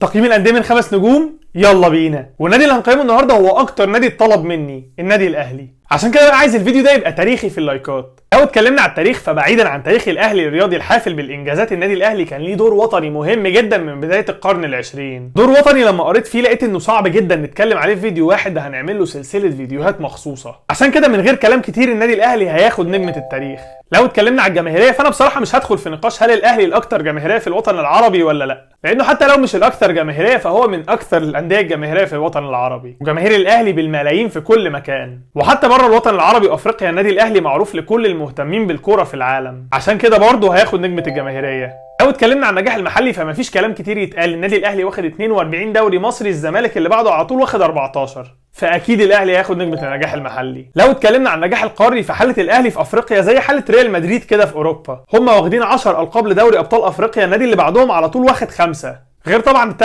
تقييم الانديه من 5 نجوم، يلا بينا. والنادي اللي هنقيمه النهارده هو اكتر نادي اتطلب مني، النادي الاهلي. عشان كده بقى عايز الفيديو ده يبقى تاريخي في اللايكات. لو اتكلمنا على التاريخ فبعيدا عن تاريخ الاهلي الرياضي الحافل بالانجازات، النادي الاهلي كان ليه دور وطني مهم جدا من بدايه القرن العشرين. دور وطني لما قريت فيه لقيت انه صعب جدا نتكلم عليه في فيديو واحد، ده هنعمل له سلسله فيديوهات مخصوصه. عشان كده من غير كلام كتير النادي الاهلي هياخد نجمه التاريخ. لو اتكلمنا على الجماهيريه فانا بصراحه مش هدخل في نقاش هل الاهلي الاكثر جماهيريه في الوطن العربي ولا لا، لانه حتى لو مش الاكثر جماهيريه فهو من اكثر الانديه الجماهيريه في الوطن العربي، وجماهير الاهلي بالملايين في كل مكان. وحتى بره الوطن العربي وافريقيا النادي الاهلي معروف لكل المهتمين بالكوره في العالم، عشان كده برضه هياخد نجمه الجماهيريه. لو اتكلمنا عن النجاح المحلي فمفيش كلام كتير يتقال، النادي الاهلي واخد 42 دوري مصري، الزمالك اللي بعده على طول واخد 14، فاكيد الاهلي هياخد نجمه النجاح المحلي. لو اتكلمنا عن النجاح القاري فحاله الاهلي في افريقيا زي حاله ريال مدريد كده في اوروبا، هم واخدين 10 القاب لدوري ابطال افريقيا، النادي اللي بعدهم على طول واخد 5، غير طبعا ال3